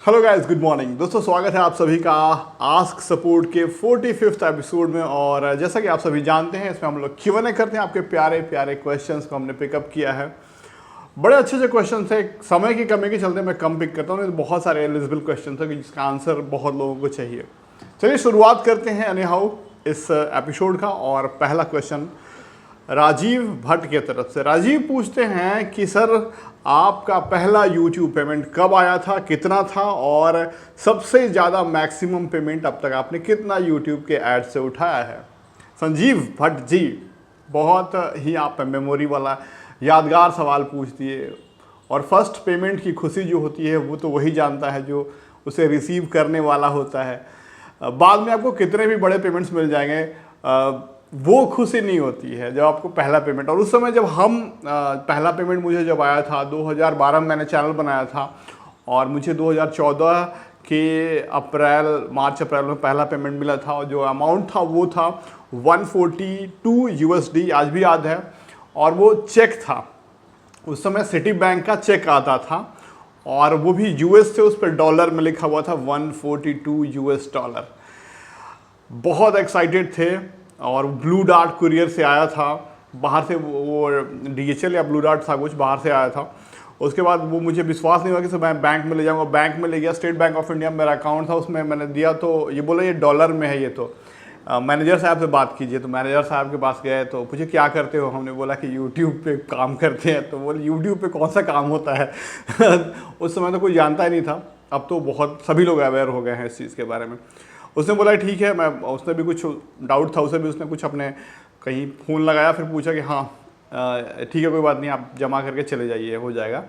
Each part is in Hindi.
हेलो गाइस, गुड मॉर्निंग दोस्तों। स्वागत है आप सभी का आस्क सपोर्ट के 45th एपिसोड में। और जैसा कि आप सभी जानते हैं, इसमें हम लोग Q&A करते हैं। आपके प्यारे प्यारे क्वेश्चंस को हमने पिकअप किया है। बड़े अच्छे अच्छे क्वेश्चन थे। समय की कमी के चलते मैं कम पिक करता हूँ। बहुत सारे एलिजिबल क्वेश्चन थे जिसका आंसर बहुत लोगों को चाहिए। चलिए शुरुआत करते हैं एनी हाउ इस एपिसोड का। और पहला क्वेश्चन राजीव भट्ट की तरफ से। राजीव पूछते हैं कि सर, आपका पहला YouTube पेमेंट कब आया था, कितना था, और सबसे ज़्यादा मैक्सिमम पेमेंट अब तक आपने कितना YouTube के ऐड से उठाया है। संजीव भट्ट जी, बहुत ही आप मेमोरी वाला यादगार सवाल पूछ दिए। और फर्स्ट पेमेंट की खुशी जो होती है वो तो वही जानता है जो उसे रिसीव करने वाला होता है। बाद में आपको कितने भी बड़े पेमेंट्स मिल जाएंगे, वो खुशी नहीं होती है जब आपको पहला पेमेंट। और उस समय जब पहला पेमेंट मुझे जब आया था 2012 में मैंने चैनल बनाया था, और मुझे 2014 के मार्च अप्रैल में पहला पेमेंट मिला था। और जो अमाउंट था वो था 142 USD, आज भी याद है। और वो चेक था, उस समय सिटी बैंक का चेक आता था, और वो भी US से, उस पर डॉलर में लिखा हुआ था 142 US डॉलर। बहुत एक्साइटेड थे। और ब्लू डार्ट कुरियर से आया था बाहर से, वो DHL या ब्लू डार्ट था, कुछ बाहर से आया था। उसके बाद वो मुझे विश्वास नहीं हुआ कि मैं बैंक में ले जाऊंगा। बैंक में ले गया, स्टेट बैंक ऑफ इंडिया में मेरा अकाउंट था, उसमें मैंने दिया तो ये बोला ये डॉलर में है। ये तो मैनेजर साहब से बात कीजिए। तो मैनेजर साहब के पास गए तो पूछे क्या करते हो। हमने बोला कि यूट्यूब पे काम करते हैं। तो बोले यूट्यूब पे कौन सा काम होता है उस समय तो कोई जानता ही नहीं था। अब तो बहुत सभी लोग अवेयर हो गए हैं इस चीज़ के बारे में। उसने बोला ठीक है। उसने भी कुछ डाउट था उसे भी, उसने कुछ अपने कहीं फ़ोन लगाया, फिर पूछा कि हाँ ठीक है, कोई बात नहीं, आप जमा करके चले जाइए, हो जाएगा।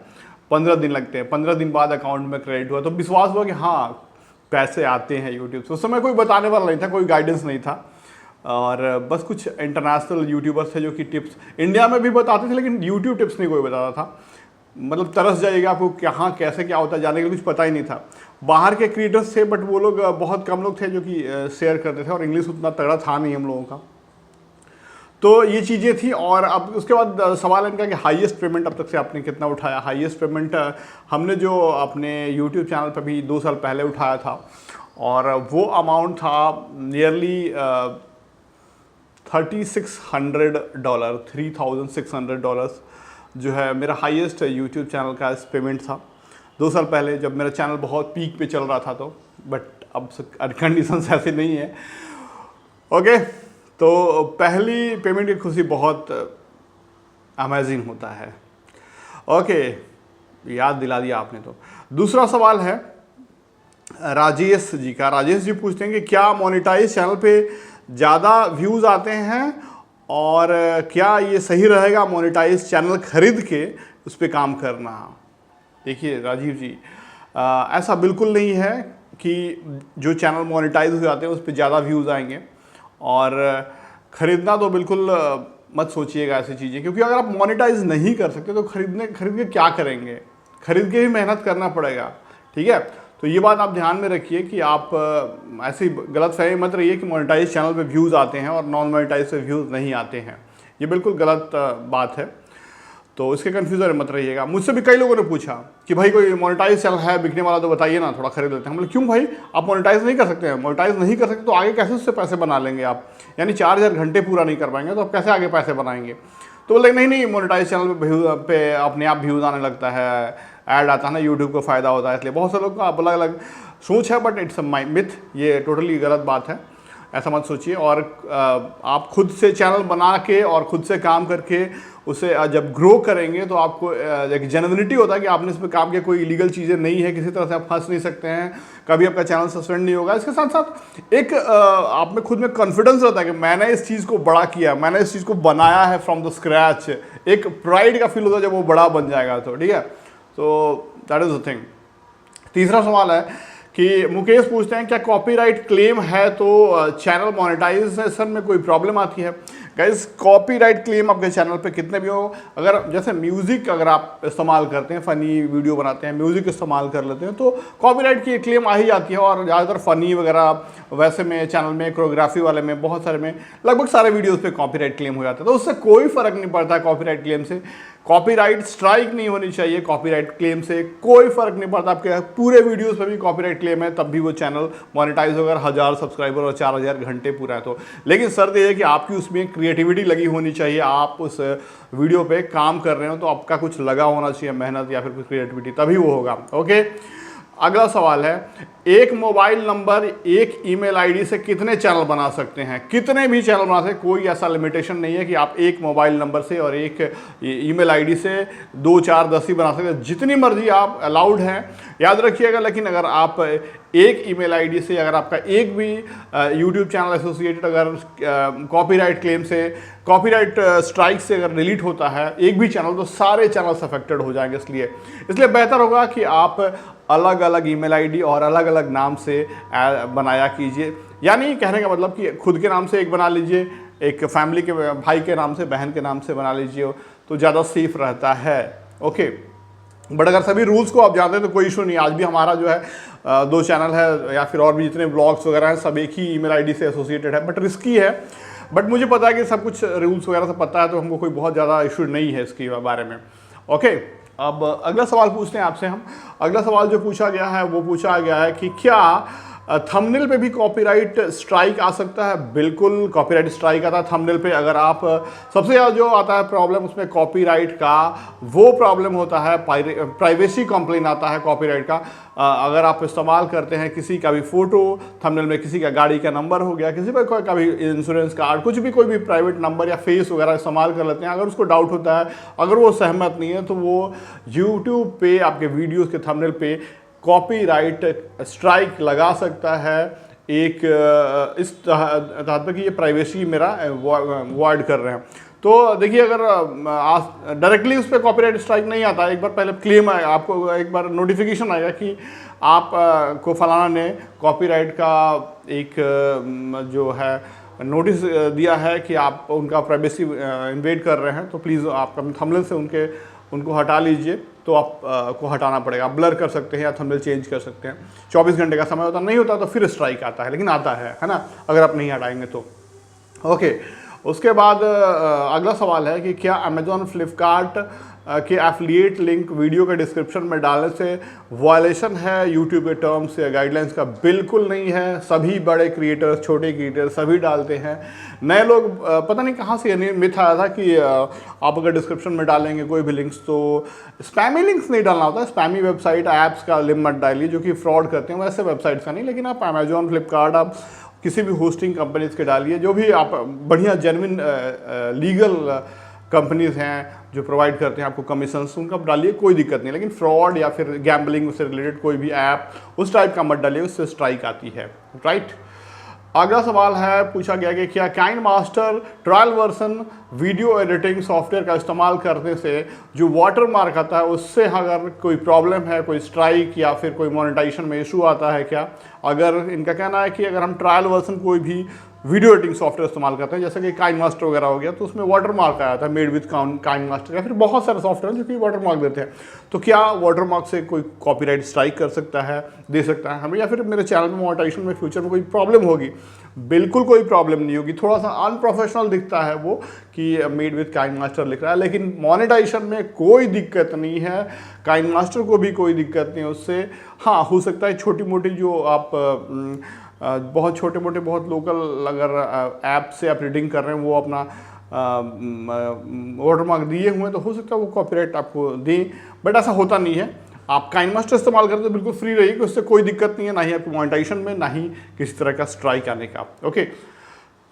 15 दिन लगते हैं। 15 दिन बाद अकाउंट में क्रेडिट हुआ तो विश्वास हुआ कि हाँ पैसे आते हैं यूट्यूब से। उस समय कोई बताने वाला नहीं था, कोई गाइडेंस नहीं था। और बस कुछ इंटरनेशनल यूट्यूबर्स थे जो कि टिप्स इंडिया में भी बताते थे, लेकिन यूट्यूब टिप्स नहीं कोई बताता था। मतलब तरस जाइएगा आपको, कहाँ कैसे क्या होता है जाने के लिए कुछ पता ही नहीं था। बाहर के क्रिएटर्स थे, बट वो लोग बहुत कम लोग थे जो कि शेयर करते थे, और इंग्लिश उतना तगड़ा था नहीं हम लोगों का। तो ये चीज़ें थी। और अब उसके बाद सवाल इनका कि हाईएस्ट पेमेंट अब तक से आपने कितना उठाया। हाईएस्ट पेमेंट हमने जो अपने यूट्यूब चैनल पर भी 2 साल पहले उठाया था, और वो अमाउंट था नियरली $3600, $3600 जो है मेरा हाईएस्ट यूट्यूब चैनल का पेमेंट था 2 साल पहले, जब मेरा चैनल बहुत पीक पे चल रहा था। तो बट अब कंडीशंस ऐसे नहीं है। ओके, तो पहली पेमेंट की खुशी बहुत अमेजिंग होता है। ओके, याद दिला दिया आपने। तो दूसरा सवाल है राजेश जी का। राजेश जी पूछते हैं कि क्या मोनेटाइज चैनल पे ज़्यादा व्यूज़ आते हैं, और क्या ये सही रहेगा मोनेटाइज चैनल खरीद के उस पर काम करना। देखिए राजीव जी, ऐसा बिल्कुल नहीं है कि जो चैनल मोनेटाइज हो जाते हैं उस पर ज़्यादा व्यूज़ आएंगे। और ख़रीदना तो बिल्कुल मत सोचिएगा ऐसी चीज़ें, क्योंकि अगर आप मोनेटाइज नहीं कर सकते तो खरीद के क्या करेंगे। खरीद के ही मेहनत करना पड़ेगा, ठीक है। तो ये बात आप ध्यान में रखिए कि आप ऐसी गलत फहमी मत रहिए कि मोनेटाइज चैनल पे व्यूज़ आते हैं और नॉन मोनेटाइज पे व्यूज़ नहीं आते हैं। ये बिल्कुल गलत बात है। तो इसके कन्फ्यूजन मत रहिएगा। मुझसे भी कई लोगों ने पूछा कि भाई कोई मोनेटाइज चैनल है बिकने वाला तो बताइए ना, थोड़ा खरीद लेते हैं। हम बोले क्यों भाई, आप मोनेटाइज नहीं कर सकते हैं। मोनेटाइज नहीं कर सकते तो आगे कैसे उससे पैसे बना लेंगे आप। यानी 4000 घंटे पूरा नहीं कर पाएंगे तो आप कैसे आगे पैसे बनाएंगे। तो बोले नहीं, मोनेटाइज चैनल पे अपने आप व्यूज़ आने लगता है, ऐड आता है ना, यूट्यूब को फ़ायदा होता है। इसलिए बहुत से लोग का अलग अलग सोच है, बट इट्स अ मिथ। ये टोटली गलत बात है, ऐसा मत सोचिए। और आप खुद से चैनल बना के और खुद से काम करके उसे जब ग्रो करेंगे तो आपको एक जेन्युइनिटी होता है कि आपने इसमें काम किया, कोई इलीगल चीज़ें नहीं है, किसी तरह से आप फंस नहीं सकते हैं, कभी आपका चैनल सस्पेंड नहीं होगा। इसके साथ साथ एक आप में खुद में कॉन्फिडेंस रहता है कि मैंने इस चीज़ को बड़ा किया, मैंने इस चीज़ को बनाया है फ्रॉम द स्क्रैच। एक प्राइड का फील होता है जब वो बड़ा बन जाएगा तो, ठीक है। तो दैट इज़ द थिंग। तीसरा सवाल है कि मुकेश पूछते हैं क्या कॉपीराइट क्लेम है तो चैनल मोनेटाइजेशन में कोई प्रॉब्लम आती है। गाइस, कॉपीराइट क्लेम आपके चैनल पे कितने भी हो, अगर जैसे म्यूज़िक अगर आप इस्तेमाल करते हैं, फ़नी वीडियो बनाते हैं, म्यूज़िक इस्तेमाल कर लेते हैं तो कॉपीराइट की क्लेम आ ही जाती है। और ज़्यादातर फ़नी वगैरह वैसे में चैनल में, कोरियोग्राफी वाले में, बहुत सारे में, लगभग सारे वीडियोज़ पे कॉपीराइट क्लेम हो जाता है। तो उससे कोई फ़र्क नहीं पड़ता कॉपीराइट क्लेम से। कॉपीराइट स्ट्राइक नहीं होनी चाहिए। कॉपीराइट क्लेम से कोई फर्क नहीं पड़ता, आपके पूरे वीडियोस पे भी कॉपीराइट क्लेम है तब भी वो चैनल मोनेटाइज होगा, 1000 सब्सक्राइबर और 4000 घंटे पूरा है तो। लेकिन शर्त ये है कि आपकी उसमें क्रिएटिविटी लगी होनी चाहिए, आप उस वीडियो पे काम कर रहे हो तो आपका कुछ लगा होना चाहिए, मेहनत या फिर कुछ क्रिएटिविटी, तभी वो होगा। ओके, अगला सवाल है, एक मोबाइल नंबर एक ईमेल आईडी से कितने चैनल बना सकते हैं? कितने भी चैनल बना सकते हैं, कोई ऐसा लिमिटेशन नहीं है कि आप एक मोबाइल नंबर से और एक ईमेल आईडी से 2, 4, 10 ही बना सकते हैं, जितनी मर्जी आप अलाउड हैं, याद रखिएगा। लेकिन अगर आप एक ईमेल आईडी से, अगर आपका एक भी यूट्यूब चैनल एसोसिएटेड अगर कॉपीराइट क्लेम से, कॉपीराइट स्ट्राइक से अगर डिलीट होता है एक भी चैनल, तो सारे चैनल्स अफेक्टेड हो जाएंगे। इसलिए बेहतर होगा कि आप अलग अलग ईमेल आईडी और अलग अलग नाम से बनाया कीजिए। यानी कहने का मतलब कि खुद के नाम से एक बना लीजिए, एक फैमिली के भाई के नाम से, बहन के नाम से बना लीजिए, तो ज़्यादा सेफ रहता है। ओके, बट अगर सभी रूल्स को आप जानते हैं तो कोई इशू नहीं। आज भी हमारा जो है 2 चैनल है या फिर और भी जितने ब्लॉग्स वगैरह हैं सब एक ही ईमेल आईडी से एसोसिएटेड है, बट रिस्की है। बट मुझे पता है कि सब कुछ रूल्स वगैरह सब पता है, तो हमको कोई बहुत ज़्यादा इशू नहीं है इसके बारे में। ओके, अब अगला सवाल पूछते हैं आपसे हम। अगला सवाल जो पूछा गया है वो पूछा गया है कि क्या थंबनेल पे भी कॉपीराइट स्ट्राइक आ सकता है? बिल्कुल, कॉपीराइट स्ट्राइक आता है थंबनेल पे। अगर आप सबसे ज़्यादा जो आता है प्रॉब्लम उसमें कॉपीराइट का वो प्रॉब्लम होता है, प्राइवेसी कंप्लेन आता है कॉपीराइट का। अगर आप इस्तेमाल करते हैं किसी का भी फ़ोटो थंबनेल में, किसी का गाड़ी का नंबर हो गया, किसी पर का भी इंश्योरेंस कार्ड, कुछ भी कोई भी प्राइवेट नंबर या फेस वगैरह इस्तेमाल कर लेते हैं, अगर उसको डाउट होता है, अगर वो सहमत नहीं है, तो वो यूट्यूब पे आपके वीडियोज़ के थंबनेल पे कॉपीराइट स्ट्राइक लगा सकता है, एक इस तहत पर कि ये प्राइवेसी मेरा वाइड कर रहे हैं। तो देखिए, अगर डायरेक्टली उस पर कॉपीराइट स्ट्राइक नहीं आता, एक बार पहले क्लेम आएगा, आपको एक बार नोटिफिकेशन आएगा कि आप को फलाना ने कॉपीराइट का एक जो है नोटिस दिया है कि आप उनका प्राइवेसी इन्वेड कर रहे हैं, तो प्लीज़ आप अपने थंबनेल से उनको हटा लीजिए। तो आप को हटाना पड़ेगा, आप ब्लर कर सकते हैं या थंबनेल चेंज कर सकते हैं। 24 घंटे का समय होता, नहीं होता तो फिर स्ट्राइक आता है, लेकिन आता है ना, अगर आप नहीं हटाएंगे तो। ओके, उसके बाद अगला सवाल है कि क्या अमेजॉन फ्लिपकार्ट के एफिलिएट लिंक वीडियो के डिस्क्रिप्शन में डालने से वायलेशन है यूट्यूब के टर्म्स या गाइडलाइंस का? बिल्कुल नहीं है। सभी बड़े क्रिएटर्स, छोटे क्रिएटर्स सभी डालते हैं। नए लोग पता नहीं कहाँ से ये मिथ आया था कि आप अगर डिस्क्रिप्शन में डालेंगे कोई भी लिंक्स तो स्पैमी लिंक्स नहीं डालना होता। स्पैमी वेबसाइट ऐप्स का लिंक मत डालिए जो कि फ्रॉड करते हैं, वैसे वेबसाइट्स का नहीं। लेकिन आप अमेजॉन, फ्लिपकार्ट, आप किसी भी होस्टिंग कंपनीज के डालिए, जो भी आप बढ़िया जेन्युइन लीगल कंपनीज हैं जो प्रोवाइड करते हैं आपको कमीशंस, उनका डालिए, कोई दिक्कत नहीं। लेकिन फ्रॉड या फिर गैम्बलिंग से रिलेटेड कोई भी ऐप उस टाइप का मत डालिए, उससे स्ट्राइक आती है। राइट, अगला सवाल है, पूछा गया कि क्या KineMaster trial version video editing software का इस्तेमाल करने से जो वाटर मार्क आता है उससे अगर कोई प्रॉब्लम है, कोई स्ट्राइक या फिर कोई मोनेटाइजेशन में इशू आता है क्या? अगर इनका कहना है कि अगर हम ट्रायल वर्जन कोई भी वीडियो एडिटिंग सॉफ्टवेयर इस्तेमाल करते हैं, जैसे कि काइनमास्टर वगैरह हो गया, तो उसमें वाटर मार्क आया था मेड विद काइनमास्टर, या फिर बहुत सारे सॉफ्टवेयर जो कि वाटर मार्क देते हैं, तो क्या वाटर मार्क से कोई कॉपीराइट स्ट्राइक कर सकता है, दे सकता है हमें, या फिर मेरे चैनल में मोनेटाइजेशन में फ्यूचर में कोई प्रॉब्लम होगी? बिल्कुल कोई प्रॉब्लम नहीं होगी। थोड़ा सा अनप्रोफेशनल दिखता है वो कि मेड विद काइनमास्टर लिख रहा है, लेकिन मोनेटाइजेशन में कोई दिक्कत नहीं है, काइनमास्टर को भी कोई दिक्कत नहीं है उससे। हाँ, हो सकता है छोटी मोटी जो आप बहुत छोटे मोटे बहुत लोकल अगर ऐप से आप रीडिंग कर रहे हैं वो अपना वाटरमार्क दिए हुए हैं, तो हो सकता है वो कॉपीराइट आपको दें, बट ऐसा होता नहीं है। आप काइनमास्टर इस्तेमाल करते तो बिल्कुल फ्री रहिए, उससे कोई दिक्कत नहीं है, ना ही आपकी मोनेटाइजेशन में, ना ही किसी तरह का स्ट्राइक आने का। ओके,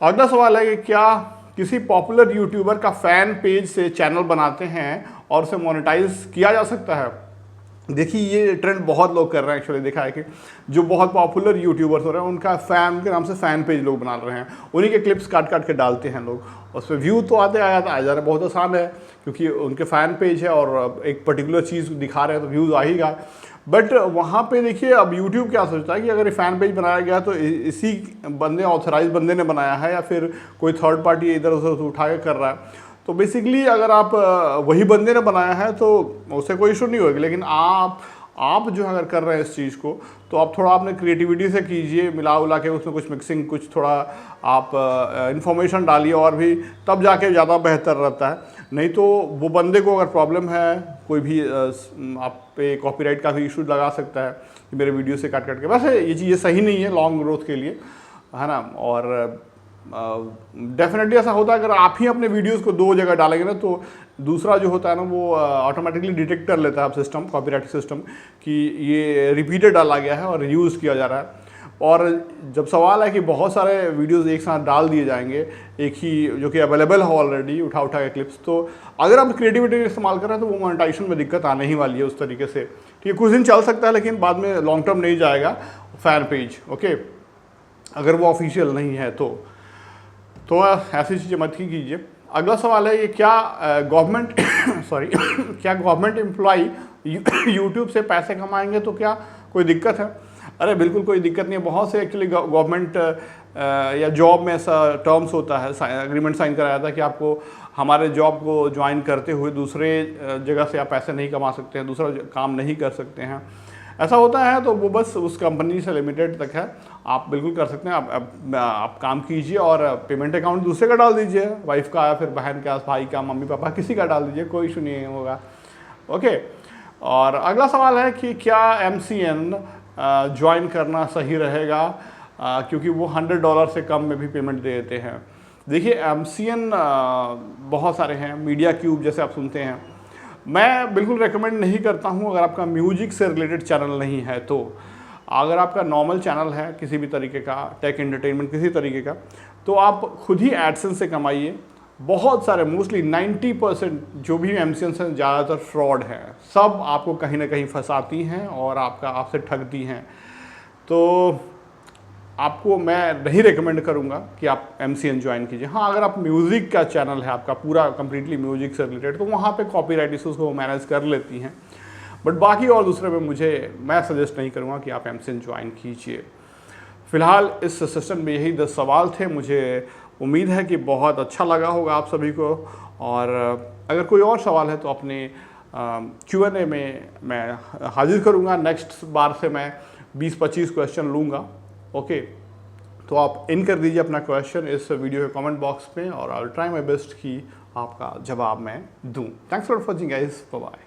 अगला सवाल है कि क्या किसी पॉपुलर यूट्यूबर का फैन पेज से चैनल बनाते हैं और उसे मोनेटाइज किया जा सकता है? देखिए, ये ट्रेंड बहुत लोग कर रहे हैं। एक्चुअली देखा है कि जो बहुत पॉपुलर यूट्यूबर्स हो रहे हैं उनका फैन के नाम से फ़ैन पेज लोग बना रहे हैं, उन्हीं के क्लिप्स काट काट के डालते हैं लोग, उस पर व्यू तो आते आ जा रहे, बहुत आसान है क्योंकि उनके फ़ैन पेज है और एक पर्टिकुलर चीज़ दिखा रहे हैं तो व्यूज़ आ ही गा। बट वहाँ पे देखिए, अब यूट्यूब क्या सोचता है कि अगर ये फ़ैन पेज बनाया गया तो इसी बंदे, ऑथराइज बंदे ने बनाया है या फिर कोई थर्ड पार्टी इधर उधर उठा के कर रहा है। तो बेसिकली अगर आप वही बंदे ने बनाया है तो उससे कोई इशू नहीं होगी। लेकिन आप जो अगर कर रहे हैं इस चीज़ को, तो आप थोड़ा अपने क्रिएटिविटी से कीजिए, मिला उला के उसमें कुछ मिक्सिंग, कुछ थोड़ा आप इंफॉर्मेशन डालिए और भी, तब जाके ज़्यादा बेहतर रहता है। नहीं तो वो बंदे को अगर प्रॉब्लम है, कोई भी आप पे कॉपीराइट का भी इशू लगा सकता है कि मेरे वीडियो से काट के। वैसे ये चीज़ें सही नहीं है लॉन्ग ग्रोथ के लिए, है ना। और डेफिनेटली ऐसा होता है अगर आप ही अपने वीडियोस को 2 जगह डालेंगे ना, तो दूसरा जो होता है ना वो ऑटोमेटिकली डिटेक्ट कर लेता है सिस्टम, कॉपीराइट सिस्टम, कि ये रिपीटेड डाला गया है और यूज़ किया जा रहा है। और जब सवाल है कि बहुत सारे वीडियोस एक साथ डाल दिए जाएंगे, एक ही जो कि अवेलेबल है ऑलरेडी, उठा के क्लिप्स, तो अगर आप क्रिएटिविटी का इस्तेमाल कर रहे हैं तो वो मोनेटाइजेशन में दिक्कत आने ही वाली है उस तरीके से। ठीक है, कुछ दिन चल सकता है लेकिन बाद में लॉन्ग टर्म नहीं जाएगा फैन पेज, ओके, अगर वो ऑफिशियल नहीं है तो ऐसी चीज़ें मत ही कीजिए। अगला सवाल है, ये क्या गवर्नमेंट सॉरी क्या गवर्नमेंट एम्प्लॉई यूट्यूब से पैसे कमाएंगे तो क्या कोई दिक्कत है? अरे बिल्कुल कोई दिक्कत नहीं है। बहुत से एक्चुअली गवर्नमेंट या जॉब में ऐसा टर्म्स होता है, एग्रीमेंट साइन कराया था कि आपको हमारे जॉब को ज्वाइन करते हुए दूसरे जगह से आप पैसे नहीं कमा सकते हैं, दूसरा काम नहीं कर सकते हैं। ऐसा होता है तो वो बस उस कंपनी से लिमिटेड तक है, आप बिल्कुल कर सकते हैं। आप काम कीजिए और पेमेंट अकाउंट दूसरे का डाल दीजिए, वाइफ का या फिर बहन का, भाई का, मम्मी पापा, किसी का डाल दीजिए, कोई इशू नहीं होगा, ओके। और अगला सवाल है कि क्या MCN ज्वाइन करना सही रहेगा, क्योंकि वो $100 से कम में भी पेमेंट दे देते हैं। देखिए MCN बहुत सारे हैं, मीडिया क्यूब जैसे आप सुनते हैं। मैं बिल्कुल रेकमेंड नहीं करता हूँ अगर आपका म्यूजिक से रिलेटेड चैनल नहीं है तो। अगर आपका नॉर्मल चैनल है किसी भी तरीके का, टेक एंटरटेनमेंट किसी तरीके का, तो आप खुद ही एडसेंस से कमाइए। बहुत सारे मोस्टली 90% जो भी MCN से ज़्यादातर फ्रॉड है, सब आपको कहीं ना कहीं फंसाती हैं और आपसे ठगती हैं। तो आपको मैं नहीं रेकमेंड करूंगा कि आप MCN ज्वाइन कीजिए। हाँ, अगर आप म्यूज़िक का चैनल है आपका पूरा कम्प्लीटली म्यूज़िक से रिलेटेड, तो वहाँ पे कॉपीराइट इशूज़ को मैनेज कर लेती हैं। बट बाकी और दूसरे में मैं सजेस्ट नहीं करूँगा कि आप MCN ज्वाइन कीजिए। फ़िलहाल इस सेशन में यही 10 सवाल थे। मुझे उम्मीद है कि बहुत अच्छा लगा होगा आप सभी को। और अगर कोई और सवाल है तो अपने Q&A में मैं हाजिर करूँगा। नेक्स्ट बार से मैं 20-25 क्वेश्चन लूँगा, ओके। तो आप इन कर दीजिए अपना क्वेश्चन इस वीडियो के कमेंट बॉक्स में और I will try my best कि आपका जवाब मैं दूँ। Thanks for watching guys, bye bye.